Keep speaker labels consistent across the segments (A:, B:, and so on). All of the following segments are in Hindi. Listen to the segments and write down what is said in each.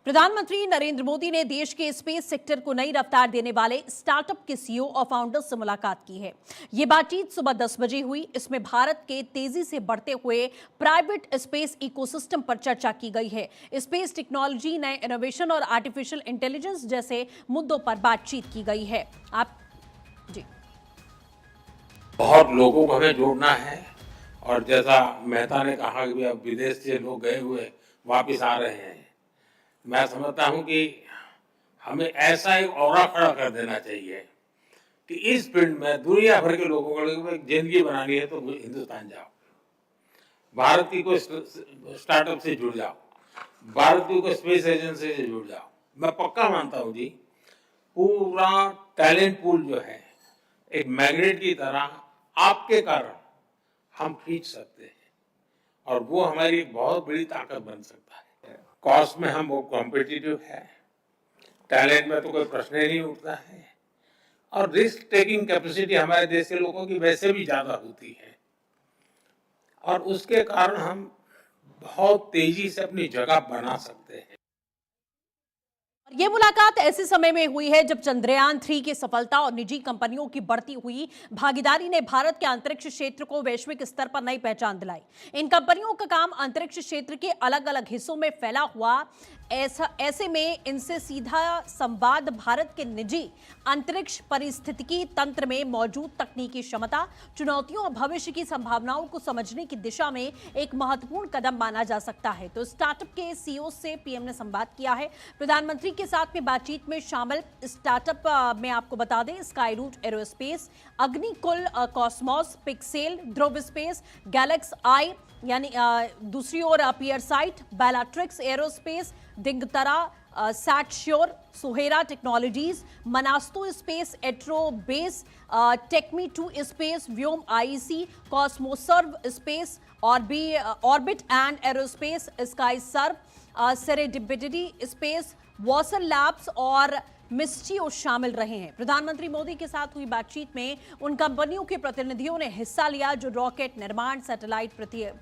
A: प्रधानमंत्री नरेंद्र मोदी ने देश के स्पेस सेक्टर को नई रफ्तार देने वाले स्टार्टअप के सीईओ और फाउंडर्स से मुलाकात की है। ये बातचीत सुबह 10 बजे हुई। इसमें भारत के तेजी से बढ़ते हुए प्राइवेट स्पेस इकोसिस्टम पर चर्चा की गई है। स्पेस टेक्नोलॉजी, नए इनोवेशन और आर्टिफिशियल इंटेलिजेंस जैसे मुद्दों पर बातचीत की गई है। आप जी
B: बहुत लोगों को हमें जोड़ना है और जैसा मेहता ने कहा कि अब विदेश से लोग गए हुए वापस आ रहे हैं, मैं समझता हूं कि हमें ऐसा एक ऑरा खड़ा कर देना चाहिए कि इस फील्ड में दुनिया भर के लोगों को एक जिंदगी बनानी है तो हिंदुस्तान जाओ, भारत की कोई स्टार्टअप से जुड़ जाओ, भारत की कोई स्पेस एजेंसी से जुड़ जाओ। मैं पक्का मानता हूं जी, पूरा टैलेंट पूल जो है एक मैग्नेट की तरह आपके कारण हम खींच सकते हैं और वो हमारी एक बहुत बड़ी ताकत बन सकता है। कॉस्ट में हम वो कॉम्पिटिटिव है, टैलेंट में तो कोई प्रश्न ही नहीं उठता है और रिस्क टेकिंग कैपेसिटी हमारे देश के लोगों की वैसे भी ज्यादा होती है और उसके कारण हम बहुत तेजी से अपनी जगह बना सकते हैं।
A: ये मुलाकात ऐसे समय में हुई है जब चंद्रयान 3 की सफलता और निजी कंपनियों की बढ़ती हुई भागीदारी ने भारत के अंतरिक्ष क्षेत्र को वैश्विक स्तर पर नई पहचान दिलाई। इन कंपनियों का काम अंतरिक्ष क्षेत्र के अलग अलग हिस्सों में फैला हुआ, ऐसे में इनसे सीधा संवाद भारत के निजी अंतरिक्ष पारिस्थितिकी तंत्र में मौजूद तकनीकी क्षमता, चुनौतियों और भविष्य की संभावनाओं को समझने की दिशा में एक महत्वपूर्ण कदम माना जा सकता है। तो स्टार्टअप के सीईओ से पीएम ने संवाद किया है। प्रधानमंत्री के साथ में बातचीत में शामिल स्टार्टअप में आपको बता दें, Skyroot Aerospace, Agnikul Cosmos, Pixxel, Dhruva Space, GalaxEye यानी दूसरी ओर PierSight, Bellatrix Aerospace, Digantara, SatSure, Suhora Technologies, Manastu Space, एट्रोबेस, TakeMe 2 Space, Vyom IC, Cosmoserve Space, Orbit and Aerospace, Skyserve, Serendipity Space, वॉसन लैब्स और मिस्टियो शामिल रहे हैं। प्रधानमंत्री मोदी के साथ हुई बातचीत में उन कंपनियों के प्रतिनिधियों ने हिस्सा लिया जो रॉकेट निर्माण, सैटेलाइट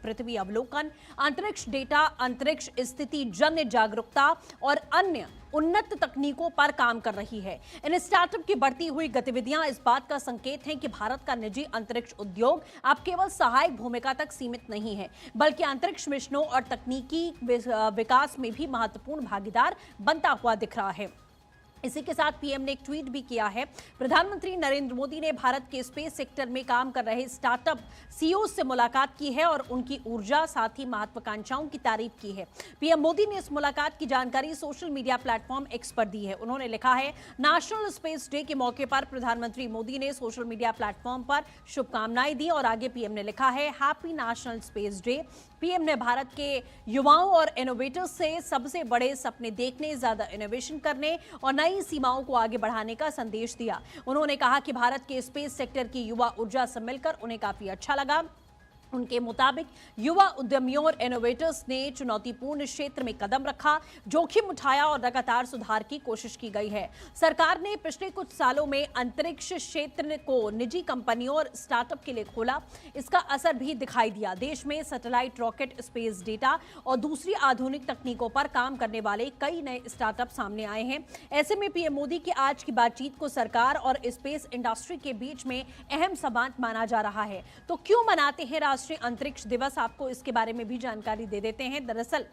A: पृथ्वी अवलोकन, अंतरिक्ष डेटा, अंतरिक्ष स्थिति जन्य जागरूकता और अन्य उन्नत तकनीकों पर काम कर रही है। इन स्टार्टअप की बढ़ती हुई गतिविधियां इस बात का संकेत हैं कि भारत का निजी अंतरिक्ष उद्योग अब केवल सहायक भूमिका तक सीमित नहीं है, बल्कि अंतरिक्ष मिशनों और तकनीकी विकास में भी महत्वपूर्ण भागीदार बनता हुआ दिख रहा है। इसी के साथ पीएम ने एक ट्वीट भी किया है। प्रधानमंत्री नरेंद्र मोदी ने भारत के स्पेस सेक्टर में काम कर रहे स्टार्टअप सीईओ से मुलाकात की है और उनकी ऊर्जा, साथ ही महत्वाकांक्षाओं की तारीफ की है। पीएम मोदी ने इस मुलाकात की जानकारी सोशल मीडिया प्लेटफॉर्म एक्स पर दी है। उन्होंने लिखा है, नेशनल स्पेस डे के मौके पर प्रधानमंत्री मोदी ने सोशल मीडिया प्लेटफॉर्म पर शुभकामनाएं दी और आगे पीएम ने लिखा है, happy national space day. PM ने भारत के युवाओं और इनोवेटर्स से सबसे बड़े सपने देखने, ज्यादा इनोवेशन करने और नई सीमाओं को आगे बढ़ाने का संदेश दिया। उन्होंने कहा कि भारत के स्पेस सेक्टर की युवा ऊर्जा से मिलकर उन्हें काफी अच्छा लगा। उनके मुताबिक युवा उद्यमियों और इनोवेटर्स ने चुनौतीपूर्ण क्षेत्र में कदम रखा, जोखिम उठाया और लगातार सुधार की कोशिश की गई है। सरकार ने पिछले कुछ सालों में अंतरिक्ष क्षेत्र को निजी कंपनियों और स्टार्टअप के लिए खोला। इसका असर भी दिखाई दिया। देश में सैटेलाइट, रॉकेट, स्पेस डेटा और दूसरी आधुनिक तकनीकों पर काम करने वाले कई नए स्टार्टअप सामने आए हैं। ऐसे में पीएम मोदी की आज की बातचीत को सरकार और स्पेस इंडस्ट्री के बीच में अहम संवाद माना जा रहा है। तो क्यों मनाते हैं राष्ट्रीय अंतरिक्ष दिवस? आपको इसके बारे में भी जानकारी दे देते हैं। दरअसल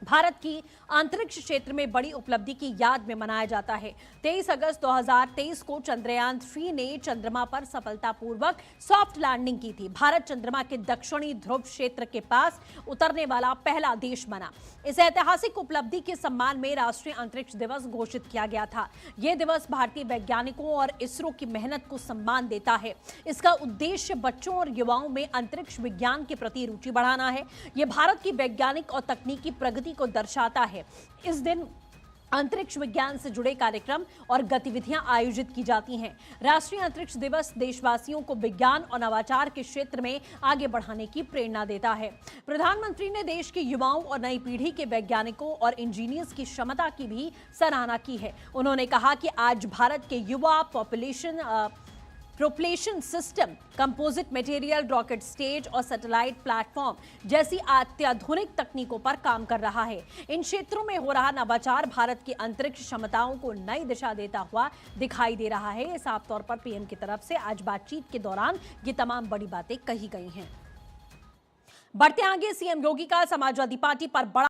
A: भारत की अंतरिक्ष क्षेत्र में बड़ी उपलब्धि की याद में मनाया जाता है। 23 अगस्त 2023 को चंद्रयान 3 ने चंद्रमा पर सफलतापूर्वक सॉफ्ट लैंडिंग की थी। भारत चंद्रमा के दक्षिणी ध्रुव क्षेत्र के पास उतरने वाला पहला देश बना। इस ऐतिहासिक उपलब्धि के सम्मान में राष्ट्रीय अंतरिक्ष दिवस घोषित किया गया था। यह दिवस भारतीय वैज्ञानिकों और इसरो की मेहनत को सम्मान देता है। इसका उद्देश्य बच्चों और युवाओं में अंतरिक्ष विज्ञान के प्रति रुचि बढ़ाना है। यह भारत की वैज्ञानिक और तकनीकी प्रगति को दर्शाता है। इस दिन अंतरिक्ष विज्ञान से जुड़े कार्यक्रम और गतिविधियां आयोजित की जाती हैं। राष्ट्रीय अंतरिक्ष दिवस देशवासियों को विज्ञान और नवाचार के क्षेत्र में आगे बढ़ाने की प्रेरणा देता है। प्रधानमंत्री ने देश के युवाओं और नई पीढ़ी के वैज्ञानिकों और इंजीनियर्स की क्षमता की भी सराहना की है। उन्होंने कहा कि आज भारत के युवा population propulsion system, composite material, rocket stage और सैटेलाइट प्लेटफॉर्म जैसी अत्याधुनिक तकनीकों पर काम कर रहा है। इन क्षेत्रों में हो रहा नवाचार भारत की अंतरिक्ष क्षमताओं को नई दिशा देता हुआ दिखाई दे रहा है। ये साफ तौर पर पीएम की तरफ से आज बातचीत के दौरान ये तमाम बड़ी बातें कही गई हैं। बढ़ते आगे, सीएम योगी का समाजवादी पार्टी पर बड़ा